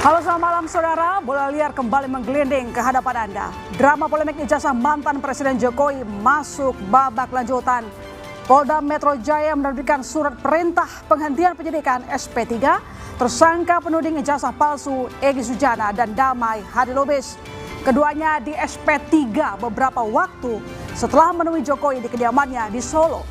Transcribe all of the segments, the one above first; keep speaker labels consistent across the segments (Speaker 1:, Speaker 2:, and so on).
Speaker 1: Halo, selamat malam saudara. Bola liar kembali menggelinding ke hadapan Anda. Drama polemik ijazah mantan Presiden Jokowi masuk babak lanjutan. Polda Metro Jaya menerbitkan surat perintah penghentian penyidikan SP3 tersangka penuding ijazah palsu Egy Sujana dan Damai Hadi Lubis. Keduanya di SP3 beberapa waktu setelah menemui Jokowi di kediamannya di Solo.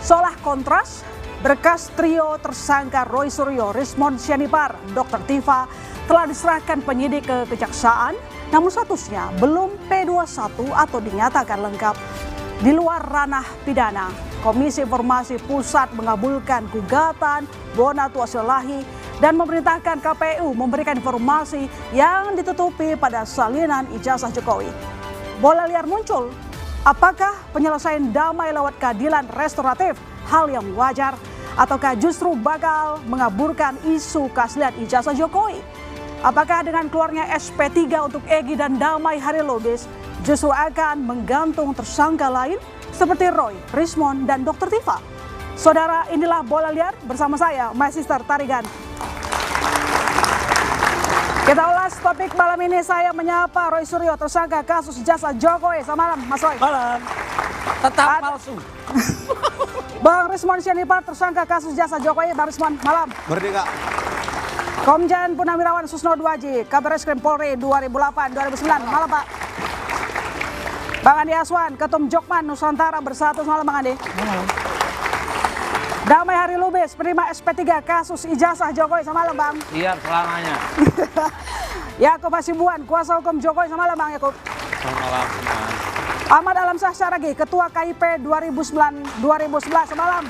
Speaker 1: Seolah kontras, berkas trio tersangka Roy Suryo, Rismond Sianipar, Dr. Tifa telah diserahkan penyidik ke kejaksaan, namun statusnya belum P21 atau dinyatakan lengkap. Di luar ranah pidana, Komisi Informasi Pusat mengabulkan gugatan Bonatu Asilahi dan memerintahkan KPU memberikan informasi yang ditutupi pada salinan ijazah Jokowi. Bola liar muncul, apakah penyelesaian damai lewat keadilan restoratif hal yang wajar, ataukah justru bakal mengaburkan isu keaslian ijazah Jokowi? Apakah dengan keluarnya SP3 untuk Egy dan Damai Hadi Lubis justru akan menggantung tersangka lain seperti Roy, Rismond, dan Dr. Tifa? Saudara, inilah Bola Liar bersama saya, My Sister Tarigan. Kita ulas topik malam ini, saya menyapa Roy Suryo, tersangka kasus ijazah Jokowi. Selamat malam, Mas Roy.
Speaker 2: Malam. Tetap palsu.
Speaker 1: Bang Rismond Sianipar, tersangka kasus ijazah Jokowi. Bang Rismond, malam.
Speaker 2: Merdeka.
Speaker 1: Komjen Purnawirawan Susno Duaji, Kabar Reskrim Polri 2008-2009. Malam, Pak. Bang Andi Aswan, Ketum Jokman Nusantara Bersatu. Malam, Bang Andi.
Speaker 2: Malam.
Speaker 1: Damai Hadi Lubis, penerima SP3 kasus ijazah Jokowi. Selamat malam, Bang.
Speaker 3: Siap selamanya.
Speaker 1: Yakub Hasibuan, kuasa hukum Jokowi. Selamat malam, Bang Yakub.
Speaker 3: Selamat malam.
Speaker 1: Ahmad Alamsyah Syaragi, Ketua KIP 2009-2011. Selamat malam.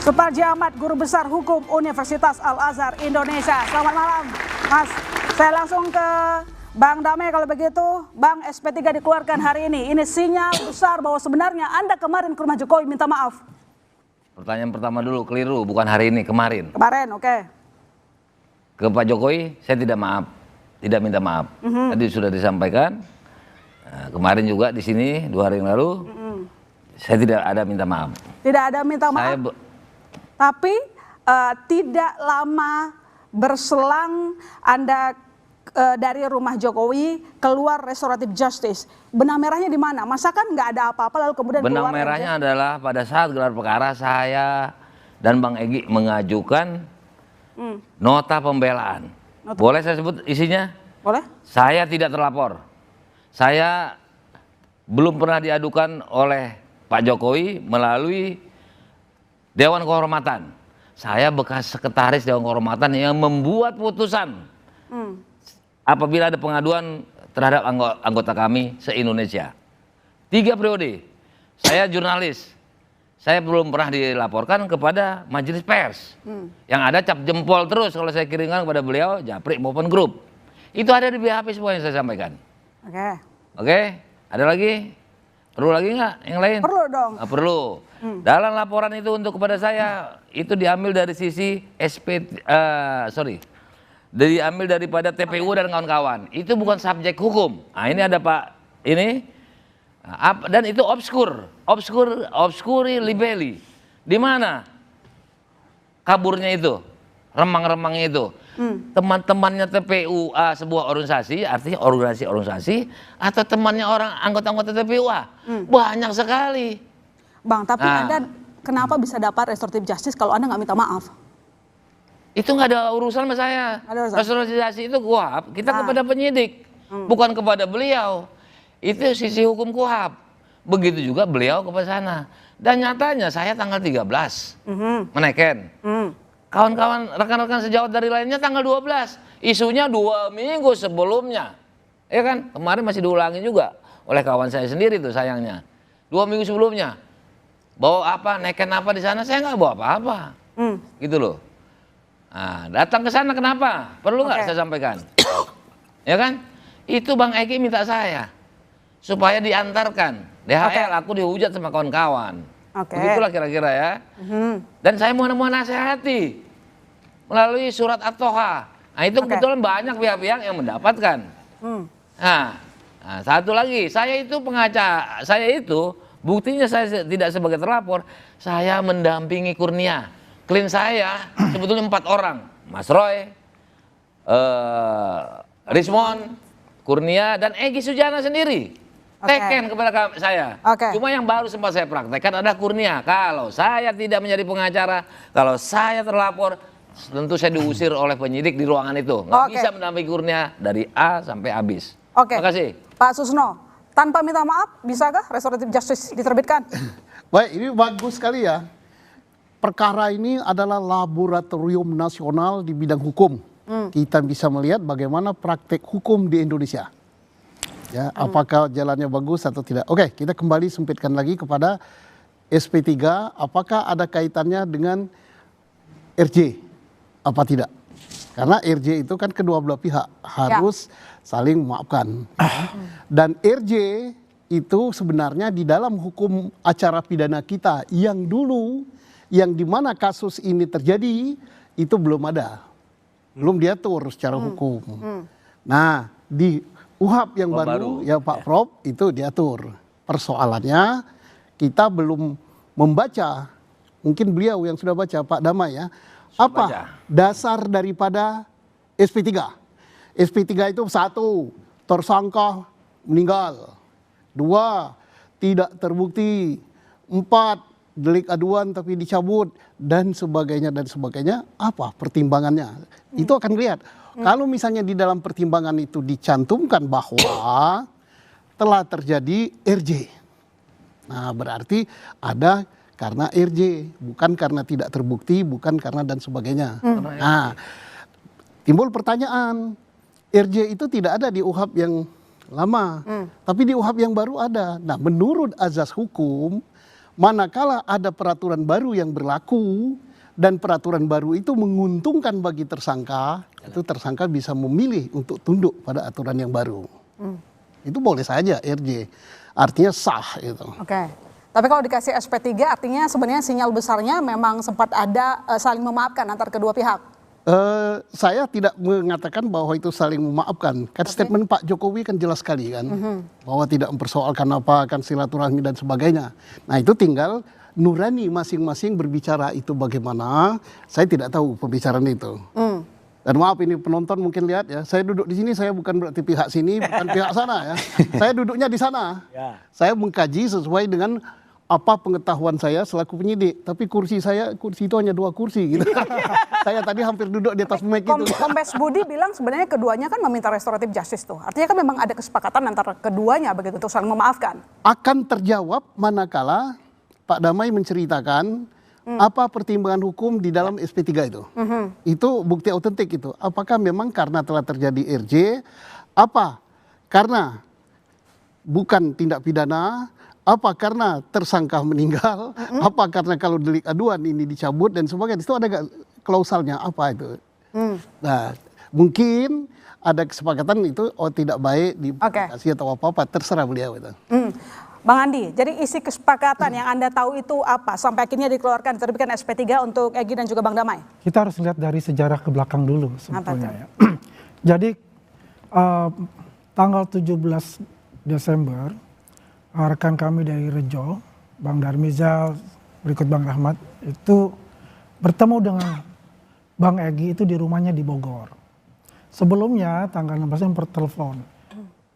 Speaker 1: Suparji Ahmad, Guru Besar Hukum Universitas Al-Azhar Indonesia. Selamat malam, Mas. Saya langsung ke Bang Damai kalau begitu. Bang, SP3 dikeluarkan hari ini. Ini sinyal besar bahwa sebenarnya Anda kemarin ke rumah Jokowi minta maaf.
Speaker 3: Pertanyaan pertama dulu, keliru. Bukan hari ini, kemarin.
Speaker 1: Kemarin, oke.
Speaker 3: Ke Pak Jokowi, saya tidak maaf. Tidak minta maaf. Tadi sudah disampaikan. Nah, kemarin juga di sini, 2 hari yang lalu. Saya tidak ada minta maaf.
Speaker 1: Tidak ada minta maaf. Tapi tidak lama berselang Anda dari rumah Jokowi keluar restoratif justice. Benang merahnya di mana? Masa kan nggak ada apa-apa lalu kemudian
Speaker 3: benang
Speaker 1: keluar
Speaker 3: merahnya
Speaker 1: aja?
Speaker 3: adalah pada saat gelar perkara saya dan Bang Egy mengajukan nota pembelaan. Boleh saya sebut isinya?
Speaker 1: Boleh?
Speaker 3: Saya tidak terlapor. Saya belum pernah diadukan oleh Pak Jokowi melalui Dewan Kehormatan. Saya bekas sekretaris Dewan Kehormatan yang membuat putusan apabila ada pengaduan terhadap anggota kami se-Indonesia. 3 periode. Saya jurnalis. Saya belum pernah dilaporkan kepada majelis pers. Yang ada cap jempol terus kalau saya kirimkan kepada beliau, Japri maupun grup. Itu ada di BHP semua yang saya sampaikan.
Speaker 1: Oke.
Speaker 3: Oke, ada lagi? Perlu lagi nggak yang lain?
Speaker 1: Perlu dong.
Speaker 3: Perlu. Dalam laporan itu untuk kepada saya, itu diambil dari sisi diambil daripada TPU dan kawan-kawan. Itu bukan subjek hukum. Nah, ini ada Pak ini. Dan itu obscuri libelli. Di mana kaburnya itu? Remang-remangnya itu. Teman-temannya TPU sebuah organisasi, artinya organisasi atau temannya orang anggota-anggota TPU banyak sekali.
Speaker 1: Bang, tapi Anda kenapa bisa dapat restoratif justice kalau Anda nggak minta maaf?
Speaker 3: Itu nggak ada urusan sama saya. Restoratif itu KUHAP, kita kepada penyidik, bukan kepada beliau. Itu sisi hukum KUHAP. Begitu juga beliau kepada sana. Dan nyatanya saya tanggal 13 menaikkan. Kawan-kawan, rekan-rekan sejawat dari lainnya tanggal 12. Isunya 2 minggu sebelumnya. Ya kan? Kemarin masih diulangi juga oleh kawan saya sendiri tuh sayangnya. 2 minggu sebelumnya. Bawa apa, naikkan apa di sana, saya nggak bawa apa-apa. Gitu loh. Nah, datang ke sana kenapa? Perlu nggak saya sampaikan? Ya kan? Itu Bang Egy minta saya. Supaya diantarkan. DHL aku dihujat sama kawan-kawan. Begitulah kira-kira ya. Dan saya mau nasihati melalui surat At-Toha. Nah itu kebetulan banyak pihak-pihak yang mendapatkan. Nah, satu lagi, saya itu pengacara, saya itu buktinya saya tidak sebagai terlapor, saya mendampingi Kurnia. Klien saya sebetulnya 4 orang, Mas Roy, Rismond, Kurnia, dan Egy Sujana sendiri. Teken kepada saya. Cuma yang baru sempat saya praktekkan adalah Kurnia. Kalau saya tidak menjadi pengacara, kalau saya terlapor, tentu saya diusir oleh penyidik di ruangan itu. Nggak bisa mendampingi Kurnia dari A sampai habis. Terima kasih.
Speaker 1: Pak Susno, tanpa minta maaf, bisakah restoratif justice diterbitkan?
Speaker 4: Baik, ini bagus sekali ya. Perkara ini adalah laboratorium nasional di bidang hukum. Kita bisa melihat bagaimana praktek hukum di Indonesia. Ya, apakah jalannya bagus atau tidak. Oke, kita kembali sempitkan lagi kepada SP3, apakah ada kaitannya dengan RJ, apa tidak. Karena RJ itu kan kedua belah pihak harus saling memaafkan. Dan RJ itu sebenarnya di dalam hukum acara pidana kita yang dulu, yang dimana kasus ini terjadi, itu belum ada. Belum diatur secara hukum. Nah, di UHAP yang baru, ya Pak Prof, itu diatur. Persoalannya kita belum membaca, mungkin beliau yang sudah baca, Pak Damai ya, apa dasar daripada SP3. SP3 itu 1, tersangka meninggal. 2, tidak terbukti. 4, delik aduan tapi dicabut, dan sebagainya, apa pertimbangannya. Itu akan lihat. Kalau misalnya di dalam pertimbangan itu dicantumkan bahwa telah terjadi RJ. Nah, berarti ada karena RJ, bukan karena tidak terbukti, bukan karena dan sebagainya. Nah, timbul pertanyaan, RJ itu tidak ada di UHAP yang lama, tapi di UHAP yang baru ada. Nah, menurut azas hukum, manakala ada peraturan baru yang berlaku, dan peraturan baru itu menguntungkan bagi tersangka, itu tersangka bisa memilih untuk tunduk pada aturan yang baru. Itu boleh saja RJ, artinya sah itu.
Speaker 1: Tapi kalau dikasih SP3 artinya sebenarnya sinyal besarnya memang sempat ada saling memaafkan antar kedua pihak.
Speaker 4: Saya tidak mengatakan bahwa itu saling memaafkan. Kan statement Pak Jokowi kan jelas sekali kan, bahwa tidak mempersoalkan apa, akan silaturahmi dan sebagainya. Nah, itu tinggal nurani masing-masing berbicara itu bagaimana, saya tidak tahu pembicaraan itu. Dan maaf ini penonton mungkin lihat ya, saya duduk di sini, saya bukan berarti pihak sini, bukan pihak sana ya. Saya duduknya di sana. Saya mengkaji sesuai dengan apa pengetahuan saya selaku penyidik. Tapi kursi itu hanya 2 kursi gitu. Saya tadi hampir duduk di atas mic itu.
Speaker 1: Kombes Budi bilang sebenarnya keduanya kan meminta restoratif justice tuh. Artinya kan memang ada kesepakatan antara keduanya begitu untuk saling memaafkan.
Speaker 4: Akan terjawab manakala Pak Damai menceritakan apa pertimbangan hukum di dalam SP3 itu. Itu bukti autentik itu. Apakah memang karena telah terjadi RJ, apa karena bukan tindak pidana, apa karena tersangka meninggal, apa karena kalau delik aduan ini dicabut dan sebagainya. Itu ada gak klausalnya apa itu. Nah, mungkin ada kesepakatan itu tidak baik dipublikasi atau apa-apa, terserah beliau itu.
Speaker 1: Bang Andi, jadi isi kesepakatan yang Anda tahu itu apa? Sampai akhirnya dikeluarkan, diterbitkan SP3 untuk Egy dan juga Bang Damai?
Speaker 5: Kita harus lihat dari sejarah ke belakang dulu sebetulnya ya. Jadi tanggal 17 Desember, rekan kami dari Rejo, Bang Darmizal, berikut Bang Rahmat, itu bertemu dengan Bang Egy itu di rumahnya di Bogor. Sebelumnya tanggal 16 per telepon,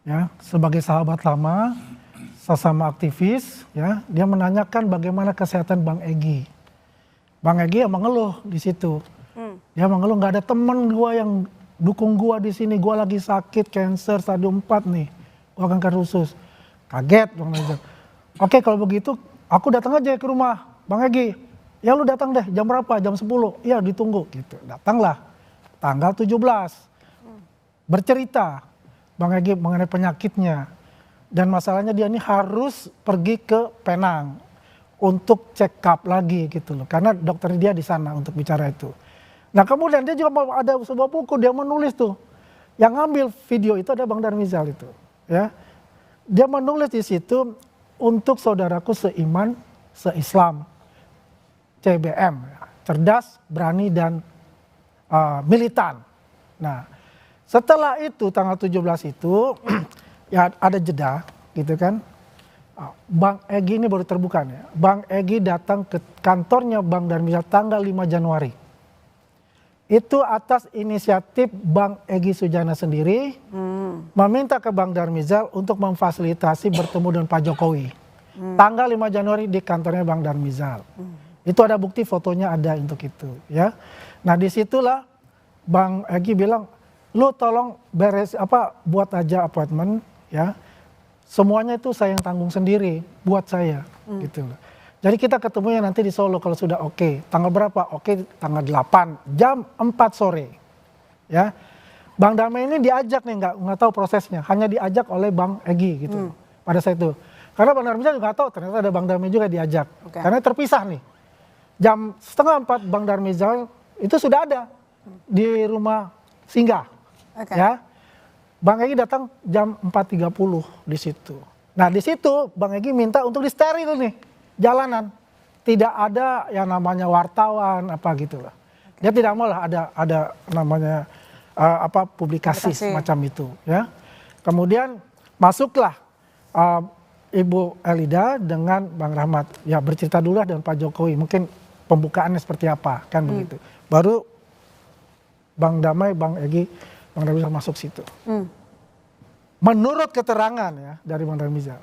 Speaker 5: ya, sebagai sahabat lama, sesama aktivis, ya, dia menanyakan bagaimana kesehatan Bang Egy. Bang Egy yang mengeluh di situ. Dia mengeluh nggak ada temen gua yang dukung gua di sini. Gua lagi sakit cancer stadium 4 nih. Gua kanker usus. Kaget Bang Egy. Oke, kalau begitu aku datang aja ke rumah Bang Egy. Ya lu datang deh, jam berapa? Jam 10. Iya, ditunggu gitu. Datanglah. Tanggal 17. Bercerita Bang Egy mengenai penyakitnya. Dan masalahnya dia ini harus pergi ke Penang untuk check up lagi gitu loh. Karena dokter dia di sana untuk bicara itu. Nah, kemudian dia juga ada sebuah buku, dia menulis tuh. Yang ngambil video itu ada Bang Darmizal itu, ya. Dia menulis di situ, untuk saudaraku seiman, seislam. CBM, cerdas, berani dan militan. Nah, setelah itu tanggal 17 itu ya ada jeda gitu kan. Bang Egy ini baru terbuka ya. Bang Egy datang ke kantornya Bang Darmizal tanggal 5 Januari. itu atas inisiatif Bang Egy Sujana sendiri meminta ke Bang Darmizal untuk memfasilitasi bertemu dengan Pak Jokowi. Tanggal 5 Januari di kantornya Bang Darmizal. Itu ada bukti fotonya ada untuk itu ya. Nah disitulah Bang Egy bilang, lu tolong buat aja appointment ya. Semuanya itu saya yang tanggung sendiri buat saya gitu loh. Jadi kita ketemunya nanti di Solo kalau sudah oke. Tanggal berapa? Oke, tanggal 8 jam 4 sore. Ya. Bang Damai ini diajak nih nggak tahu prosesnya, hanya diajak oleh Bang Egy gitu. Pada saat itu. Karena Bang Darmizal juga tahu ternyata ada Bang Damai juga diajak. Karena terpisah nih. Jam 3:30 Bang Darmizal itu sudah ada di rumah singgah. Ya. Bang Egy datang jam 4.30 di situ. Nah, di situ Bang Egy minta untuk disteril nih. Jalanan, tidak ada yang namanya wartawan apa gitu lah. Dia tidak mau lah ada namanya publikasi semacam itu ya. Kemudian masuklah Ibu Elida dengan Bang Rahmat ya, bercerita dulu lah dengan Pak Jokowi, mungkin pembukaannya seperti apa kan begitu. Baru Bang Damai, Bang Egy, Bang Darmizal masuk situ. Menurut keterangan ya dari Bang Darmizal,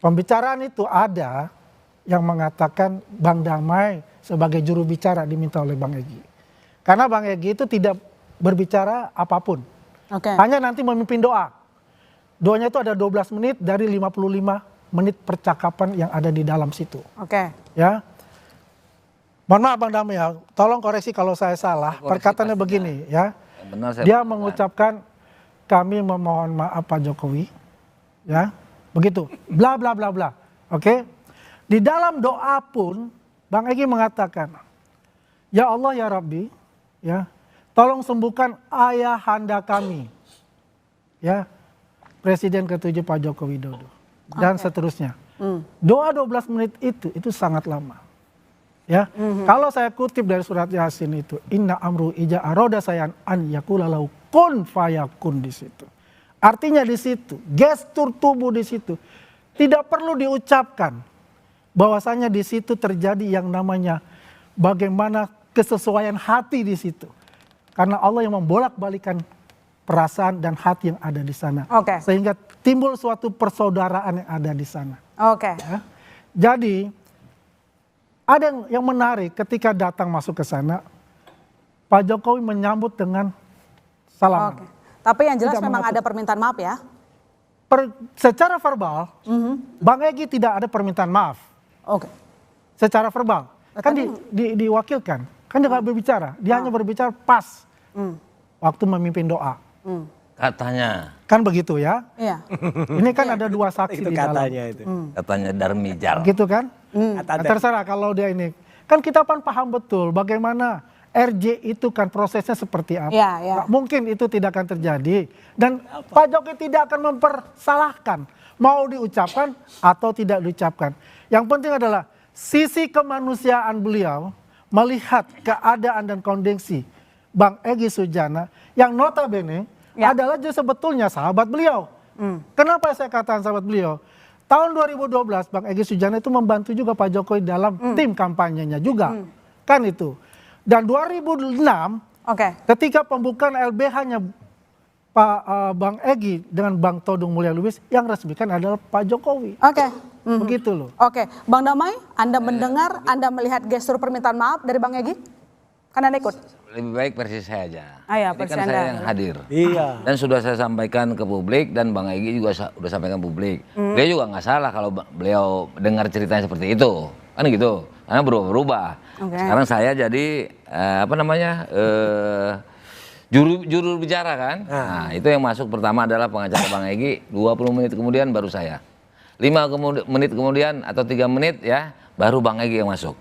Speaker 5: pembicaraan itu ada yang mengatakan Bang Damai sebagai juru bicara diminta oleh Bang Egy. Karena Bang Egy itu tidak berbicara apapun. Hanya nanti memimpin doa. Doanya itu ada 12 menit dari 55 menit percakapan yang ada di dalam situ. Ya. Mohon maaf Bang Damai ya, tolong koreksi kalau saya salah. Perkataannya begini ya. Dia mengucapkan kami memohon maaf Pak Jokowi. Ya. Begitu. Bla bla bla bla. Oke. Di dalam doa pun Bang Egy mengatakan, ya Allah ya Rabbi, ya, tolong sembuhkan ayahanda kami, ya, Presiden ke-7 Pak Joko Widodo, dan seterusnya. Doa 12 menit itu sangat lama. Ya, kalau saya kutip dari surat Yasin itu, inna amru ija aroda sayan an yakulalau kun fayakun di situ. Artinya di situ, gestur tubuh di situ tidak perlu diucapkan. Bahwasanya di situ terjadi yang namanya bagaimana kesesuaian hati di situ. Karena Allah yang membolak-balikan perasaan dan hati yang ada di sana. Sehingga timbul suatu persaudaraan yang ada di sana. Ya. Jadi ada yang menarik ketika datang masuk ke sana, Pak Jokowi menyambut dengan salaman.
Speaker 1: Tapi yang jelas memang ada permintaan maaf ya?
Speaker 5: Secara verbal, Bang Egy tidak ada permintaan maaf. Secara verbal, kan diwakilkan, kan dia nggak berbicara, dia hanya berbicara pas waktu memimpin doa.
Speaker 3: Katanya.
Speaker 5: Kan begitu ya?
Speaker 1: Iya.
Speaker 5: Ini kan ada dua saksi di dalam.
Speaker 2: Katanya itu.
Speaker 3: Katanya Darmizal.
Speaker 5: Gitu kan? Nah, terserah kalau dia ini. Kan kita paham betul bagaimana RJ itu kan prosesnya seperti apa. Nggak mungkin itu tidak akan terjadi. Dan Pak Jokowi tidak akan mempersalahkan. Mau diucapkan atau tidak diucapkan. Yang penting adalah sisi kemanusiaan beliau melihat keadaan dan kondisi Bang Egy Sujana yang notabene adalah sebetulnya sahabat beliau. Kenapa saya katakan sahabat beliau? Tahun 2012 Bang Egy Sujana itu membantu juga Pak Jokowi dalam tim kampanyenya juga. Kan itu. Dan 2006 ketika pembukaan LBH-nya Bang Egy dengan Bang Todung Mulya Lubis yang resmikan adalah Pak Jokowi. Begitu loh.
Speaker 1: Bang Damai, Anda mendengar, Anda melihat gestur permintaan maaf dari Bang Egy? Kan Anda ikut?
Speaker 3: Lebih baik versi saya aja. Ini
Speaker 1: versi
Speaker 3: kan
Speaker 1: Anda.
Speaker 3: saya yang hadir. Iya. Dan sudah saya sampaikan ke publik dan Bang Egy juga sudah sampaikan publik. Dia juga nggak salah kalau beliau dengar ceritanya seperti itu. Kan gitu. Karena berubah-ubah. Sekarang saya jadi juru bicara kan. Nah, itu yang masuk pertama adalah pengacara Bang Egy, 20 menit kemudian baru saya. 5 menit kemudian atau 3 menit ya, baru Bang Egy yang masuk.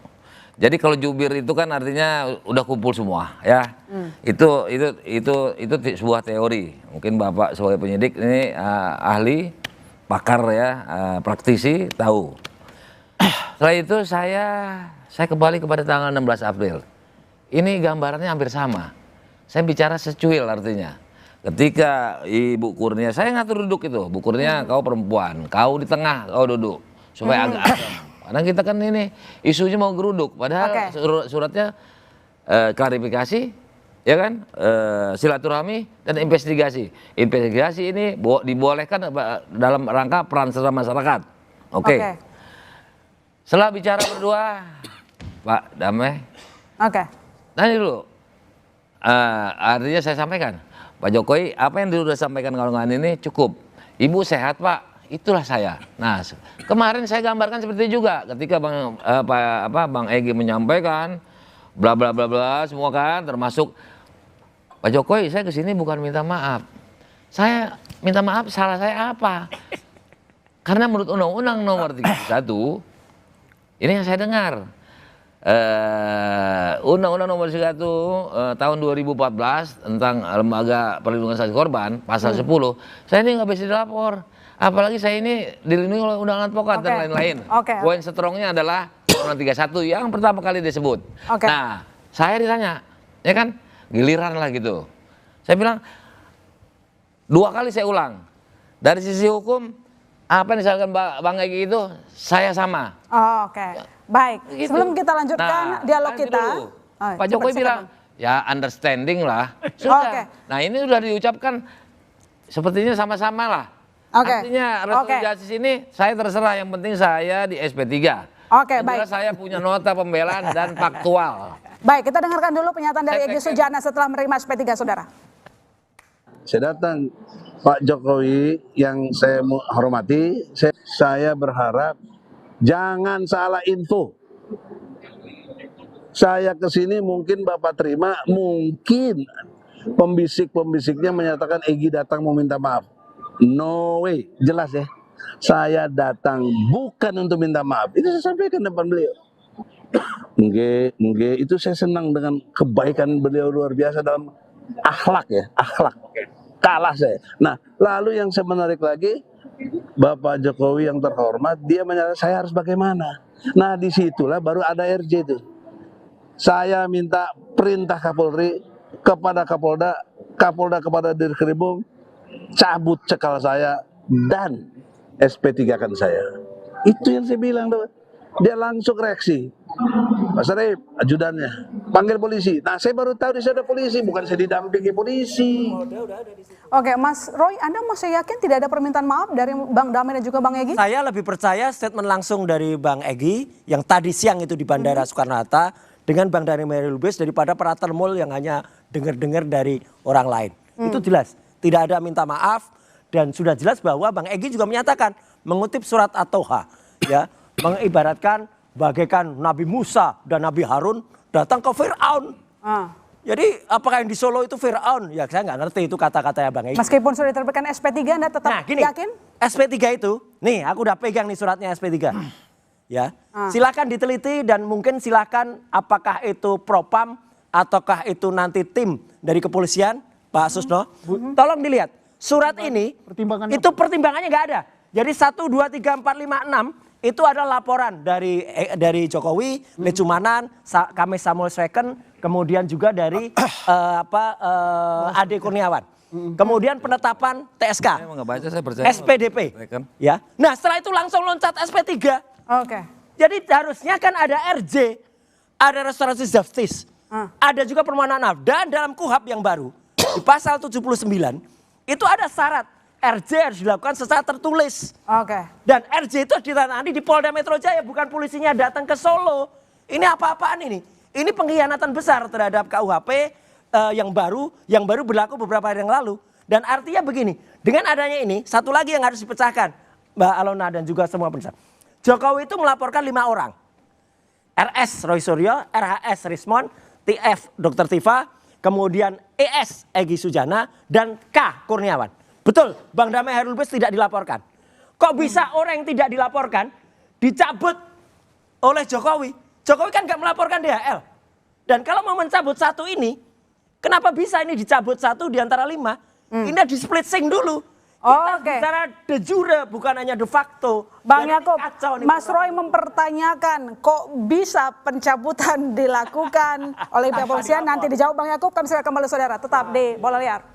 Speaker 3: Jadi kalau jubir itu kan artinya udah kumpul semua ya. Itu sebuah teori. Mungkin Bapak sebagai penyidik ini ahli, pakar ya, praktisi tahu. Setelah itu saya kembali kepada tanggal 16 April. Ini gambarannya hampir sama. Saya bicara secuil artinya. Ketika Ibu Kurnia, saya ngatur duduk itu. Bu Kurnia, kau perempuan, kau di tengah, kau duduk. Supaya agak adem. Karena kita kan ini isunya mau geruduk. Padahal suratnya klarifikasi ya kan, silaturahmi dan investigasi. Investigasi ini dibolehkan dalam rangka peran serta masyarakat. Oke. Setelah bicara berdua, Pak Damai.
Speaker 1: Oke.
Speaker 3: Nanti dulu, artinya saya sampaikan, Pak Jokowi, apa yang sudah sampaikan kawan-kawan ini cukup. Ibu sehat Pak, itulah saya. Nah, kemarin saya gambarkan seperti itu juga, ketika Bang Egy menyampaikan, bla bla bla bla, semua kan, termasuk Pak Jokowi, saya kesini bukan minta maaf. Saya minta maaf, salah saya apa? Karena menurut Undang-Undang Nomor 31, ini yang saya dengar. Undang-Undang Nomor 31 tahun 2014 tentang Lembaga Perlindungan Saksi Korban, pasal 10, saya ini nggak bisa dilapor. Apalagi saya ini dilindungi oleh Undang-Undang Advokat dan lain-lain. Poin strongnya adalah Undang-Undang 31 yang pertama kali disebut. Nah, saya ditanya, ya kan, giliran lah gitu. Saya bilang, 2 kali saya ulang. Dari sisi hukum, apa yang disampaikan Bang Egy itu, saya sama.
Speaker 1: Baik,
Speaker 3: gitu.
Speaker 1: Sebelum kita lanjutkan dialog kita.
Speaker 3: Pak Jokowi bilang, ya understanding lah. Sudah. Nah ini sudah diucapkan, sepertinya sama-sama lah. Artinya restoratif justice ini saya terserah, yang penting saya di SP3. Baik. Saya punya nota pembelaan dan faktual.
Speaker 1: Baik, kita dengarkan dulu pernyataan dari Egy Sujana setelah menerima SP3, saudara.
Speaker 6: Saya datang, Pak Jokowi yang saya hormati, saya berharap jangan salah info. Saya kesini mungkin Bapak terima, mungkin pembisik-pembisiknya menyatakan Egy datang meminta maaf. No way, jelas ya. Saya datang bukan untuk minta maaf. Itu saya sampaikan depan beliau. Nggih, itu saya senang dengan kebaikan beliau luar biasa dalam akhlak ya, akhlak. Kalah saya. Nah, lalu yang saya menarik lagi, Bapak Jokowi yang terhormat, dia menyatakan saya harus bagaimana. Nah, disitulah baru ada RJ itu. Saya minta perintah Kapolri kepada Kapolda, Kapolda kepada Dirkrimum, cabut cekal saya dan SP3-kan saya. Itu yang saya bilang. Dia langsung reaksi. Pak Sarip, ajudannya, panggil polisi. Nah, saya baru tahu di sana ada polisi, bukan saya didampingi polisi.
Speaker 1: Oke, Mas Roy, Anda masih yakin tidak ada permintaan maaf dari Bang Damai dan juga Bang Egy?
Speaker 2: Saya lebih percaya statement langsung dari Bang Egy yang tadi siang itu di Bandara Soekarno-Hatta dengan Bang Damai Lubis daripada para termul yang hanya dengar-dengar dari orang lain. Itu jelas, tidak ada minta maaf, dan sudah jelas bahwa Bang Egy juga menyatakan mengutip surat At-Toha, ya, mengibaratkan bagaikan Nabi Musa dan Nabi Harun datang ke Fir'aun. Jadi apakah yang di Solo itu Fir'aun? Ya saya nggak ngerti itu kata-katanya Bang Egy.
Speaker 1: Meskipun sudah diterbitkan SP3, Anda tetap yakin?
Speaker 2: SP3 itu, nih aku udah pegang nih suratnya SP3. Ya, silakan diteliti dan mungkin silakan apakah itu Propam ataukah itu nanti tim dari kepolisian, Pak Susno. Tolong dilihat, surat ini itu pertimbangannya nggak ada. Jadi 1, 2, 3, 4, 5, 6 itu adalah laporan dari Jokowi, Lecumanan, Kamis Samuel Second, kemudian juga dari Ade Kurniawan. Kemudian penetapan TSK, SPDP. Ya. Nah setelah itu langsung loncat SP3. Jadi harusnya kan ada RJ, ada restoratif justice, ada juga permohonan maaf. Dan dalam KUHP yang baru, di pasal 79, itu ada syarat. RJ harus dilakukan secara tertulis. Dan RJ itu ditangani di Polda Metro Jaya, bukan polisinya datang ke Solo. Ini apa-apaan ini? Ini pengkhianatan besar terhadap KUHP yang baru berlaku beberapa hari yang lalu. Dan artinya begini, dengan adanya ini, satu lagi yang harus dipecahkan, Mbak Alona dan juga semua pemirsa. Jokowi itu melaporkan 5 orang. RS Roy Suryo, RHS Rismon, TF Dr. Tifa, kemudian ES Egy Sujana, dan K Kurniawan. Betul, Bang Damai Hairul-Lubis tidak dilaporkan. Kok bisa orang yang tidak dilaporkan dicabut oleh Jokowi? Jokowi kan gak melaporkan DHL. Dan kalau mau mencabut satu ini, kenapa bisa ini dicabut satu di antara 5? Ini di splitsing dulu. Kita bicara de jure, bukan hanya de facto.
Speaker 1: Bang Yaakob, Mas Roy mempertanyakan kok bisa pencabutan dilakukan oleh pihak polisian. Nanti dijawab Bang Yaakob, kami silakan kembali saudara. Tetap di Bola Liar.